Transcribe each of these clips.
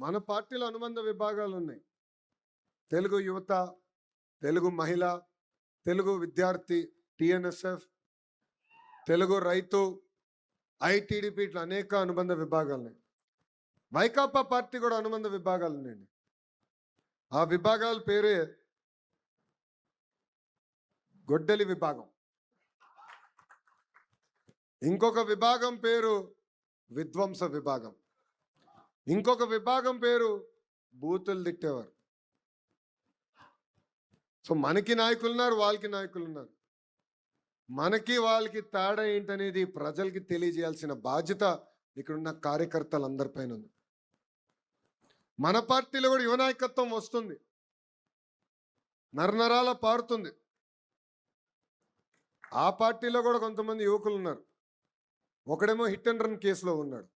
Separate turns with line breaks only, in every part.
మన పార్టీలో అనుబంధ విభాగాలు ఉన్నాయి. తెలుగు యువత, తెలుగు మహిళ, తెలుగు విద్యార్థి, టిఎన్ఎస్ఎఫ్, తెలుగు రైతు, ఐటీడీపీ, ఇట్లా అనేక అనుబంధ విభాగాలు ఉన్నాయి. వైకాపా పార్టీ కూడా అనుబంధ విభాగాలు ఉన్నాయండి. ఆ విభాగాల పేరే గొడ్డలి విభాగం. ఇంకొక విభాగం పేరు విధ్వంస విభాగం. ఇంకొక విభాగం పేరు బూతులు తిట్టేవారు. సో మనకి నాయకులు ఉన్నారు, వాళ్ళకి నాయకులు ఉన్నారు. మనకి వాళ్ళకి తేడా ఏంటనేది ప్రజలకి తెలియజేయాల్సిన బాధ్యత ఇక్కడున్న కార్యకర్తలందరిపైన ఉంది. మన పార్టీలో కూడా యువ నాయకత్వం వస్తుంది, నరనరాల పారుతుంది. ఆ పార్టీలో కూడా కొంతమంది యువకులు ఉన్నారు. ఒకడేమో హిట్ అండ్ రన్ కేసులో ఉన్నాడు,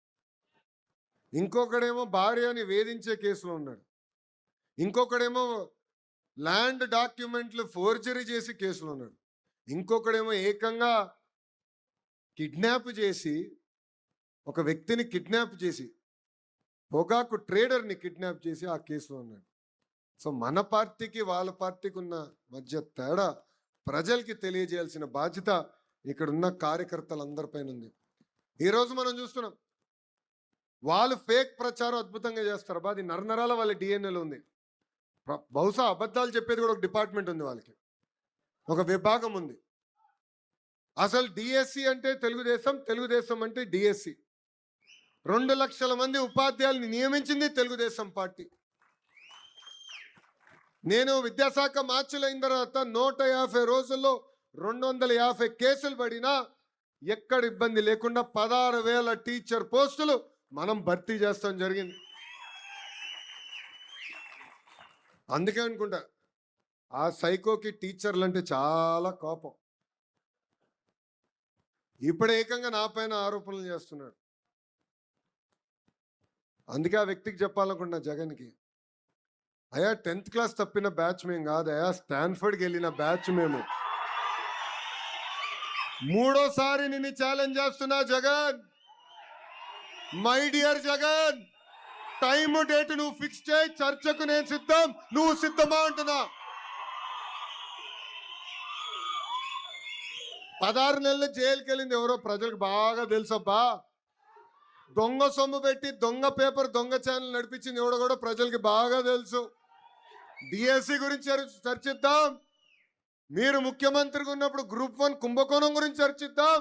ఇంకొకడేమో భార్యని వేధించే కేసులో ఉన్నాడు, ఇంకొకడేమో ల్యాండ్ డాక్యుమెంట్లు ఫోర్జరీ చేసి కేసులో ఉన్నాడు, ఇంకొకడేమో ఏకంగా కిడ్నాప్ చేసి, ఒక వ్యక్తిని కిడ్నాప్ చేసి, పొగాకు ట్రేడర్ని కిడ్నాప్ చేసి ఆ కేసులో ఉన్నాడు. సో మన పార్టీకి వాళ్ళ పార్టీకి ఉన్న మధ్య తేడా ప్రజలకి తెలియజేయాల్సిన బాధ్యత ఇక్కడున్న కార్యకర్తలందరిపైన ఉంది. ఈరోజు మనం చూస్తున్నాం, వాళ్ళు ఫేక్ ప్రచారం అద్భుతంగా చేస్తారు. అది నరనరాల వాళ్ళ డిఎన్ఏలో ఉంది. బహుశా అబద్ధాలు చెప్పేది కూడా ఒక డిపార్ట్మెంట్ ఉంది, వాళ్ళకి ఒక విభాగం ఉంది. అసలు డిఎస్సి అంటే తెలుగుదేశం, తెలుగుదేశం అంటే డిఎస్సి. 2 లక్షల మంది ఉపాధ్యాయుల్ని నియమించింది తెలుగుదేశం పార్టీ. నేను విద్యాశాఖ మార్చులైన తర్వాత 150 రోజుల్లో 250 కేసులు పడినా ఎక్కడ ఇబ్బంది లేకుండా 16,000 టీచర్ పోస్టులు మనం భర్తీ చేస్తాం జరిగింది. అందుకే అనుకుంటా ఆ సైకోకి టీచర్లు అంటే చాలా కోపం. ఇప్పుడు ఏకంగా నా పైన ఆరోపణలు చేస్తున్నాడు. అందుకే ఆ వ్యక్తికి చెప్పాలనుకుంటున్నా, జగన్కి, అయ్యా 10th క్లాస్ తప్పిన బ్యాచ్ మేము కాదు, అయ్యా స్టాన్ఫర్డ్కి వెళ్ళిన బ్యాచ్ మేము. 3వ సారి నిన్ను ఛాలెంజ్ చేస్తున్నా Jagan. My dear Jagan, time date నువ్వు ఫిక్స్ చేయి, చర్చకు నేను సిద్ధం, నువ్వు సిద్ధమా అంటున్నా. 16 నెలలు జైలుకి వెళ్ళింది ఎవరో ప్రజలకు బాగా తెలుసబ్బా. దొంగ సొమ్ము పెట్టి దొంగ పేపర్, దొంగ ఛానల్ నడిపించింది ఎవడో కూడా ప్రజలకి బాగా తెలుసు. డిఎస్సి గురించి చర్చిద్దాం, మీరు ముఖ్యమంత్రిగా ఉన్నప్పుడు గ్రూప్ 1 కుంభకోణం గురించి చర్చిద్దాం,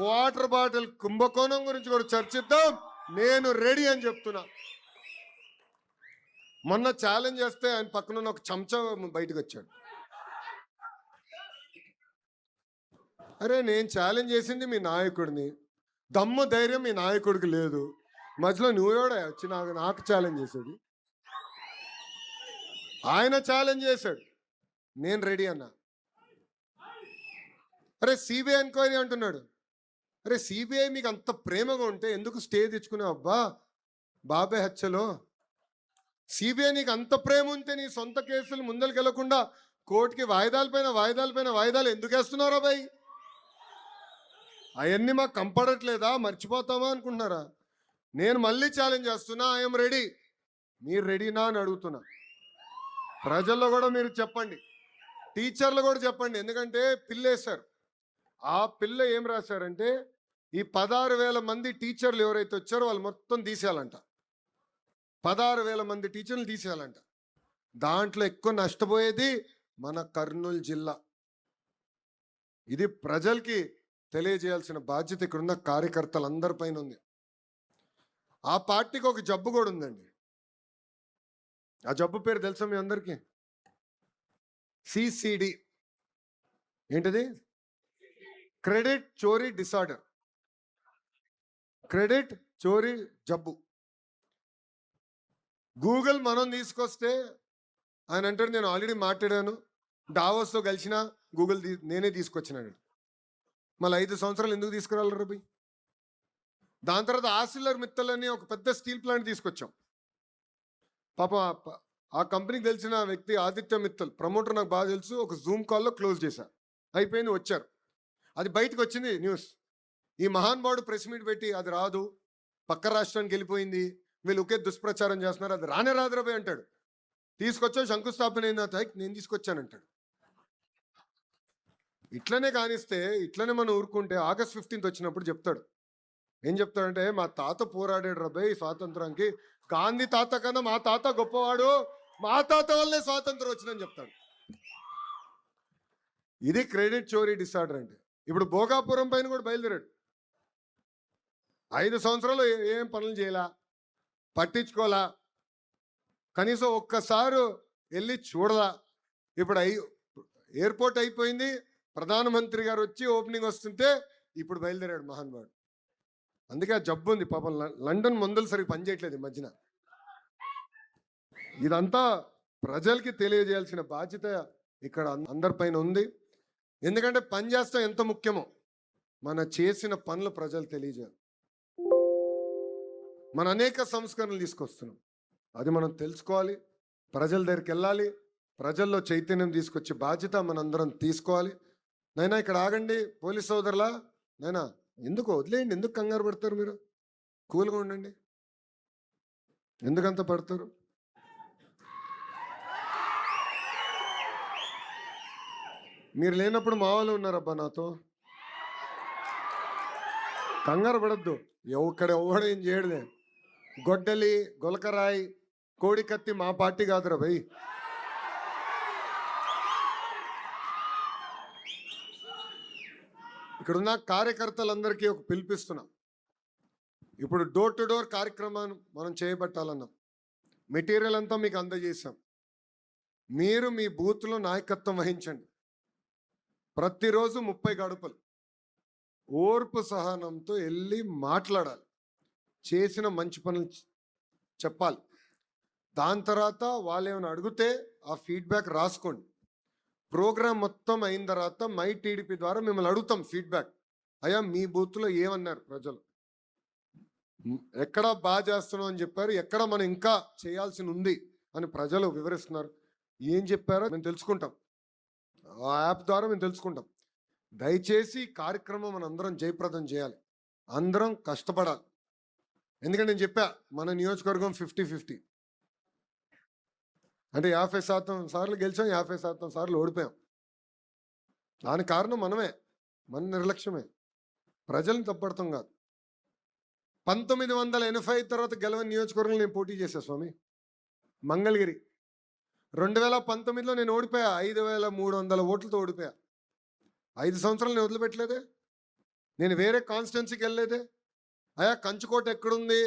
వాటర్ బాటిల్ కుంభకోణం గురించి కూడా చర్చిద్దాం. నేను రెడీ అని చెప్తున్నా. మొన్న ఛాలెంజ్ చేస్తే ఆయన పక్కన ఒక చెంచా బయటకు వచ్చాడు. అరే నేను ఛాలెంజ్ చేసింది మీ నాయకుడిని, దమ్ము ధైర్యం మీ నాయకుడికి లేదు, మధ్యలో నువ్వేడా వచ్చి నాకు ఛాలెంజ్ చేసేది? ఆయన ఛాలెంజ్ చేశాడు, నేను రెడీ అన్నా. అరే సిబిఐ ఎంక్వైరీ అంటున్నాడు. అరే సిబిఐ మీకు అంత ప్రేమగా ఉంటే ఎందుకు స్టే తెచ్చుకున్నావు అబ్బా బాబాయ్ హత్యలో? సిబిఐ నీకు అంత ప్రేమ ఉంటే నీ సొంత కేసులు ముందరికి వెళ్లకుండా కోర్టుకి వాయిదాలు ఎందుకు వేస్తున్నారా బాయ్? అవన్నీ మాకు కంపడట్లేదా, మర్చిపోతామా అనుకుంటున్నారా? నేను మళ్ళీ ఛాలెంజ్ చేస్తున్నా, ఐఎమ్ రెడీ. మీరు రెడీనా అని అడుగుతున్నా. ప్రజల్లో కూడా మీరు చెప్పండి, టీచర్లు కూడా చెప్పండి. ఎందుకంటే పిల్ల వేశారు. ఆ పిల్ల ఏం రాశారంటే, ఈ 16,000 మంది టీచర్లు ఎవరైతే వచ్చారో వాళ్ళు మొత్తం తీసేయాలంట. 16,000 మంది టీచర్లు తీసేయాలంట. దాంట్లో ఎక్కువ నష్టపోయేది మన కర్నూలు జిల్లా. ఇది ప్రజలకి తెలియజేయాల్సిన బాధ్యత ఇక్కడున్న కార్యకర్తలందరిపైన ఉంది. ఆ పార్టీకి ఒక జబ్బు కూడా ఉందండి. ఆ జబ్బు పేరు తెలుసా మీ అందరికీ? సిసిడి. ఏంటిది? క్రెడిట్ చోరీ డిసార్డర్. క్రెడిట్ చోరీ జబ్బు. గూగుల్ మనం తీసుకొస్తే ఆయన అంటాడు, నేను ఆల్రెడీ మాట్లాడాను, డావోస్లో కలిసిన గూగుల్ నేనే తీసుకొచ్చినాడు. మళ్ళీ 5 సంవత్సరాలు ఎందుకు తీసుకురాలి రబి? దాని తర్వాత ఆసిలర్ మిత్తల్ అని ఒక పెద్ద స్టీల్ ప్లాంట్ తీసుకొచ్చాం. పాప ఆ కంపెనీకి తెలిసిన వ్యక్తి ఆదిత్య మిత్తల్, ప్రమోటర్ నాకు బాగా తెలుసు, ఒక జూమ్ కాల్లో క్లోజ్ చేశారు. అయిపోయింది, వచ్చారు. అది బయటకు వచ్చింది న్యూస్. ఈ మహానుభావుడు ప్రెస్ మీట్ పెట్టి అది రాదు, పక్క రాష్ట్రానికి వెళ్ళిపోయింది, వీళ్ళు ఒకే దుష్ప్రచారం చేస్తున్నారు, అది రానే రాదురాబాయ్ అంటాడు. తీసుకొచ్చావు, శంకుస్థాపన అయిన నేను తీసుకొచ్చానంటాడు. ఇట్లనే కానిస్తే, ఇట్లనే మనం ఊరుకుంటే ఆగస్ట్ 15th వచ్చినప్పుడు చెప్తాడు. ఏం చెప్తాడంటే, మా తాత పోరాడాడు రాబాయ్ ఈ స్వాతంత్రానికి, గాంధీ తాత కన్నా మా తాత గొప్పవాడు, మా తాత వల్లే స్వాతంత్రం వచ్చిందని చెప్తాడు. ఇది క్రెడిట్ చోరీ డిసార్డర్ అంటే. ఇప్పుడు భోగాపురం పైన కూడా బయలుదేరాడు. 5 సంవత్సరాలు ఏం పనులు చేయలా, పట్టించుకోలా, కనీసం ఒక్కసారి వెళ్ళి చూడలా. ఇప్పుడు ఎయిర్పోర్ట్ అయిపోయింది, ప్రధానమంత్రి గారు వచ్చి ఓపెనింగ్ వస్తుంటే ఇప్పుడు బయలుదేరాడు మహానుభావుడు. అందుకే ఆ జబ్బు ఉంది పాపం. లండన్ మందులు సరిగ్గా పనిచేయట్లేదు ఈ మధ్యన. ఇదంతా ప్రజలకి తెలియజేయాల్సిన బాధ్యత ఇక్కడ అందరిపైన ఉంది. ఎందుకంటే పని చేస్తాం ఎంత ముఖ్యమో మన చేసిన పనులు ప్రజలు తెలియజేయాలి. మన అనేక సంస్కరణలు తీసుకొస్తున్నాం, అది మనం తెలుసుకోవాలి, ప్రజల దగ్గరికి వెళ్ళాలి, ప్రజల్లో చైతన్యం తీసుకొచ్చే బాధ్యత మనందరం తీసుకోవాలి. నైనా ఇక్కడ ఆగండి పోలీస్ సోదరులా, నైనా ఎందుకు వదిలేయండి, ఎందుకు కంగారు పడతారు మీరు? కూల్గా ఉండండి, ఎందుకంత పడతారు? మీరు లేనప్పుడు మా వాళ్ళు ఉన్నారబ్బా నాతో, కంగారు పడద్దు. ఇక్కడ ఎవడు ఏం చేయడలే. గొడ్డలి, గొలకరాయి, కోడి కత్తి మా పార్టీ కాదురా భయ్. ఇక్కడున్న కార్యకర్తలందరికీ ఒక పిలిపిస్తున్నాం. ఇప్పుడు డోర్ టు డోర్ కార్యక్రమాన్ని మనం చేపట్టాలన్నాం. మెటీరియల్ అంతా మీకు అందజేశాం. మీరు మీ బూత్లో నాయకత్వం వహించండి. ప్రతిరోజు 30 గడుపులు ఓర్పు సహనంతో వెళ్ళి మాట్లాడాలి, చేసిన మంచి పనులు చెప్పాలి. దాని తర్వాత వాళ్ళు ఏమైనా అడిగితే ఆ ఫీడ్బ్యాక్ రాసుకోండి. ప్రోగ్రామ్ మొత్తం అయిన తర్వాత మై టీడీపీ ద్వారా మిమ్మల్ని అడుగుతాం ఫీడ్బ్యాక్. అయ్యా మీ బూత్లో ఏమన్నారు ప్రజలు, ఎక్కడ బాగా చేస్తున్నాం అని చెప్పారు, ఎక్కడ మనం ఇంకా చేయాల్సి ఉంది అని ప్రజలు వివరిస్తున్నారు, ఏం చెప్పారో మేము తెలుసుకుంటాం. ఆ యాప్ ద్వారా మేము తెలుసుకుంటాం. దయచేసి కార్యక్రమం మన అందరం జయప్రదం చేయాలి, అందరం కష్టపడాలి. ఎందుకంటే నేను చెప్పా, మన నియోజకవర్గం 50-50 అంటే 50% సార్లు గెలిచాం, 50% సార్లు ఓడిపోయాం. దానికి కారణం మనమే, మన నిర్లక్ష్యమే, ప్రజలను తప్పడతాం కాదు. 1985 తర్వాత గెలవని నియోజకవర్గంలో నేను పోటీ చేశా స్వామి, మంగళగిరి. 2019లో నేను ఓడిపోయా, 5300 ఓట్లతో ఓడిపోయా. 5 సంవత్సరాలు నేను వదిలిపెట్టలేదే, నేను వేరే కాన్స్టిట్యున్సీకి వెళ్ళలేదే. అయ్యా కంచుకోట ఎక్కడుంది,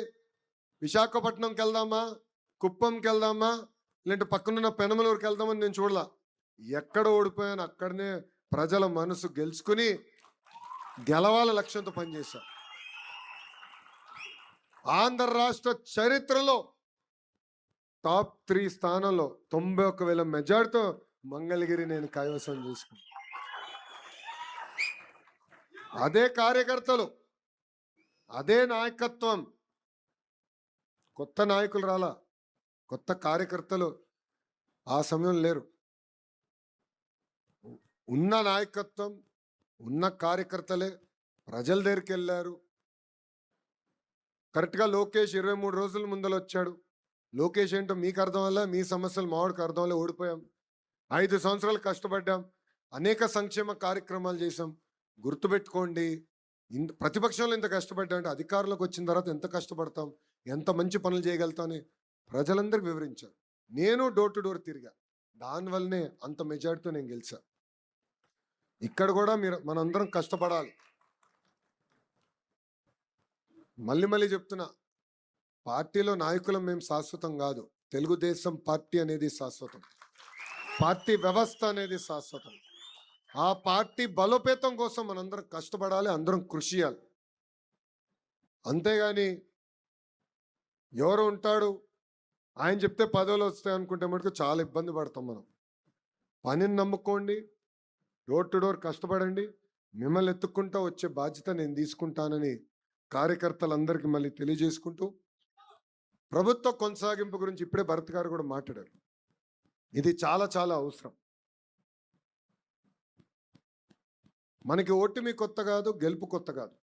విశాఖపట్నంకి వెళ్దామా, కుప్పంకి వెళ్దామా, లేదంటే పక్కనున్న పెనమలూరుకి వెళ్దామని నేను చూడలా. ఎక్కడ ఓడిపోయాను అక్కడనే ప్రజల మనసు గెలుచుకుని గెలవాల లక్ష్యంతో పనిచేశా. ఆంధ్ర రాష్ట్ర చరిత్రలో టాప్ 3 స్థానంలో 91,000 మెజార్టీతో మంగళగిరి నేను కైవసం చేసుకున్నాను. అదే కార్యకర్తలు, అదే నాయకత్వం, కొత్త నాయకులు రాలా, కొత్త కార్యకర్తలు ఆ సమయం లేరు. ఉన్న నాయకత్వం, ఉన్న కార్యకర్తలే ప్రజల దగ్గరికి వెళ్ళారు. కరెక్ట్గా లోకేష్ 23 రోజుల ముందర వచ్చాడు. లోకేష్ ఏంటో మీకు అర్థం వల్ల, మీ సమస్యలు మావాడికి అర్థం వల్ల ఓడిపోయాం. 5 సంవత్సరాలు కష్టపడ్డాం, అనేక సంక్షేమ కార్యక్రమాలు చేశాం. గుర్తుపెట్టుకోండి, ప్రతిపక్షంలో ఇంత కష్టపడ్డా అంటే అధికారంలోకి వచ్చిన తర్వాత ఎంత కష్టపడతాం, ఎంత మంచి పనులు చేయగలుగుతామని ప్రజలందరికీ వివరించారు. నేను డోర్ టు డోర్ తిరిగా, దానివల్లనే అంత మెజార్టీతో నేను గెలిచా. ఇక్కడ కూడా మనందరం కష్టపడాలి. మళ్ళీ మళ్ళీ చెప్తున్నా, పార్టీలో నాయకులం మేము శాశ్వతం కాదు. తెలుగుదేశం పార్టీ అనేది శాశ్వతం, పార్టీ వ్యవస్థ అనేది శాశ్వతం. ఆ పార్టీ బలోపేతం కోసం మనందరం కష్టపడాలి, అందరం కృషి చేయాలి. అంతేగాని ఎవరు ఉంటాడు ఆయన చెప్తే పదవులు వస్తాయి అనుకుంటే మటుకు చాలా ఇబ్బంది పడతాం మనం. పనిని నమ్ముకోండి, డోర్ టు డోర్ కష్టపడండి, మిమ్మల్ని ఎత్తుక్కుంటా వచ్చే బాధ్యత నేను తీసుకుంటానని కార్యకర్తలందరికీ మళ్ళీ తెలియజేసుకుంటూ, ప్రభుత్వ కొనసాగింపు గురించి ఇప్పుడే భరత్ గారు కూడా మాట్లాడారు. ఇది చాలా చాలా అవసరం. మనకి ఓటమి కొత్త కాదు, గెలుపు కొత్త కాదు.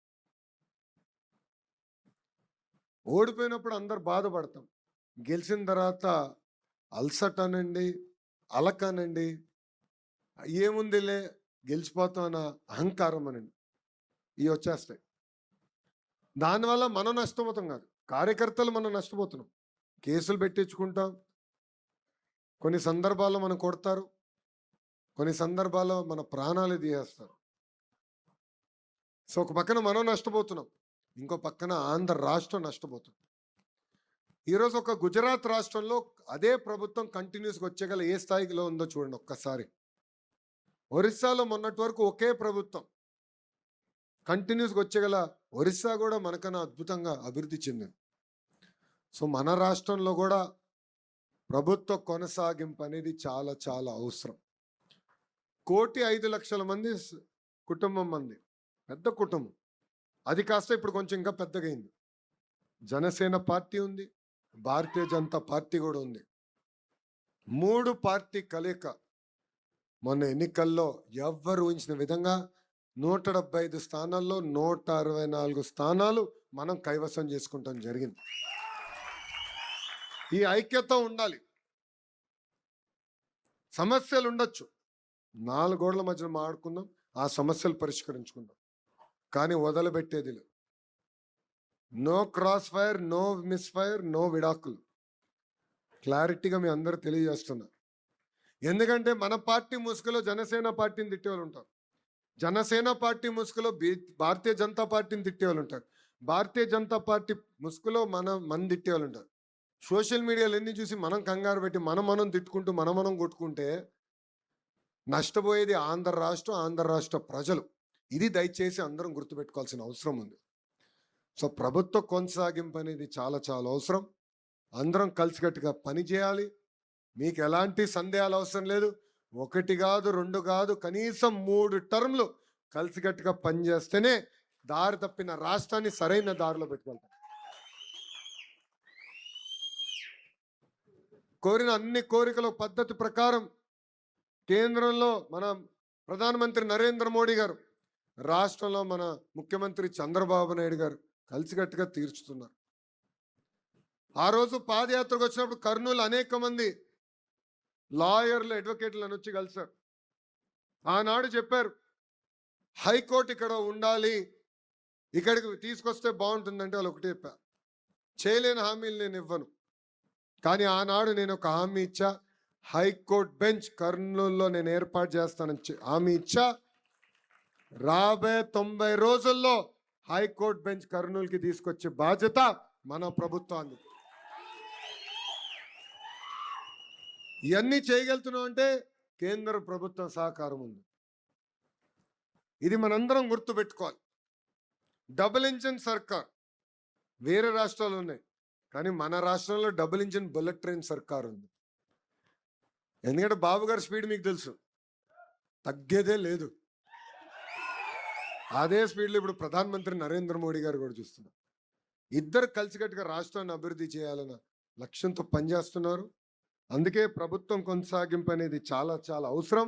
ఓడిపోయినప్పుడు అందరు బాధపడతాం. గెలిచిన తర్వాత అలసట అనండి, అలకనండి, ఏముందిలే గెలిచిపోతాం అన్న అహంకారం అనండి, ఇవి వచ్చేస్తాయి. దానివల్ల మనం నష్టపోతాం కాదు, కార్యకర్తలు మనం నష్టపోతున్నాం. కేసులు పెట్టించుకుంటాం, కొన్ని సందర్భాల్లో మనం కొడతారు, కొన్ని సందర్భాల్లో మన ప్రాణాలు తీయేస్తారు. సో ఒక పక్కన మనం నష్టపోతున్నాం, ఇంకో పక్కన ఆంధ్ర రాష్ట్రం నష్టపోతుంది. ఈరోజు ఒక గుజరాత్ రాష్ట్రంలో అదే ప్రభుత్వం కంటిన్యూస్గా వచ్చేగల ఏ స్థాయిలో ఉందో చూడండి ఒక్కసారి. ఒరిస్సాలో మొన్నటి వరకు ఒకే ప్రభుత్వం కంటిన్యూస్గా వచ్చేగల ఒరిస్సా కూడా మనకన్నా అద్భుతంగా అభివృద్ధి చెందింది. సో మన రాష్ట్రంలో కూడా ప్రభుత్వ కొనసాగింపు అనేది చాలా చాలా అవసరం. 1,05,00,000 మంది కుటుంబం మంది, పెద్ద కుటుంబం. అది కాస్త ఇప్పుడు కొంచెం ఇంకా పెద్దగా అయింది. జనసేన పార్టీ ఉంది, భారతీయ జనతా పార్టీ కూడా ఉంది. 3 పార్టీ కలయిక మొన్న ఎన్నికల్లో ఎవ్వరు ఊహించిన విధంగా 175 స్థానాల్లో 164 స్థానాలు మనం కైవసం చేసుకుంటాం జరిగింది. ఈ ఐక్యత ఉండాలి. సమస్యలు ఉండొచ్చు, 4 గోడల మధ్యన మాట్లాడుకుందాం, ఆ సమస్యలు పరిష్కరించుకుందాం, కానీ వదలబెట్టేది లేదు. No cross fire, no miss fire, no విడాకులు. క్లారిటీగా మీ అందరూ తెలియజేస్తున్నా. ఎందుకంటే మన పార్టీ ముసుగులో జనసేన పార్టీని తిట్టేవాళ్ళు ఉంటారు, జనసేన పార్టీ ముసుగులో భారతీయ జనతా పార్టీని తిట్టేవాళ్ళు ఉంటారు, భారతీయ జనతా పార్టీ ముసుగులో మన తిట్టేవాళ్ళు ఉంటారు. సోషల్ మీడియాలో ఎన్ని చూసి మనం కంగారు పెట్టి మనం తిట్టుకుంటూ మనం కొట్టుకుంటే నష్టపోయేది ఆంధ్ర రాష్ట్రం, ఆంధ్ర రాష్ట్ర ప్రజలు. ఇది దయచేసి అందరం గుర్తుపెట్టుకోవాల్సిన అవసరం ఉంది. సో ప్రభుత్వ కొనసాగింపు అనేది చాలా చాలా అవసరం. అందరం కలిసికట్టుగా పని చేయాలి. మీకు ఎలాంటి సందేహాలు అవసరం లేదు. 1 కాదు, 2 కాదు, కనీసం 3 టర్మ్లు కలిసికట్టుగా పనిచేస్తేనే దారి తప్పిన రాష్ట్రాన్ని సరైన దారిలో పెట్టుకెళ్తాం. కోరిన అన్ని కోరికల పద్ధతి ప్రకారం కేంద్రంలో మన ప్రధానమంత్రి నరేంద్ర మోడీ గారు, రాష్ట్రంలో మన ముఖ్యమంత్రి చంద్రబాబు నాయుడు గారు కలిసికట్టుగా తీర్చుతున్నారు. ఆ రోజు పాదయాత్రకు వచ్చినప్పుడు కర్నూలు అనేక మంది లాయర్లు, అడ్వకేట్లు అని వచ్చి కలిశారు. ఆనాడు చెప్పారు, హైకోర్టు ఇక్కడ ఉండాలి, ఇక్కడికి తీసుకొస్తే బాగుంటుందంటే వాళ్ళు ఒకటి చెప్పారు, చేయలేని హామీలు నేను ఇవ్వను. కానీ ఆనాడు నేను ఒక హామీ ఇచ్చా, హైకోర్టు బెంచ్ కర్నూలులో నేను ఏర్పాటు చేస్తానని హామీ ఇచ్చా. రాబోయే 90 రోజుల్లో హైకోర్టు బెంచ్ కర్నూలుకి తీసుకొచ్చే బాధ్యత మన ప్రభుత్వాన్ని. ఇవన్నీ చేయగలుగుతున్నాం అంటే కేంద్ర ప్రభుత్వం సహకారం ఉంది. ఇది మనందరం గుర్తుపెట్టుకోవాలి. డబుల్ ఇంజిన్ సర్కార్ వేరే రాష్ట్రాలు ఉన్నాయి, కానీ మన రాష్ట్రంలో డబుల్ ఇంజిన్ బుల్లెట్ ట్రైన్ సర్కార్ ఉంది. ఎందుకంటే బాబు గారి స్పీడ్ మీకు తెలుసు, తగ్గేదే లేదు. అదే స్పీడ్లో ఇప్పుడు ప్రధానమంత్రి నరేంద్ర మోడీ గారు కూడా చూస్తున్నారు. ఇద్దరు కలిసికట్టుగా రాష్ట్రాన్ని అభివృద్ధి చేయాలన్న లక్ష్యంతో పనిచేస్తున్నారు. అందుకే ప్రభుత్వం కొనసాగింపు అనేది చాలా చాలా అవసరం.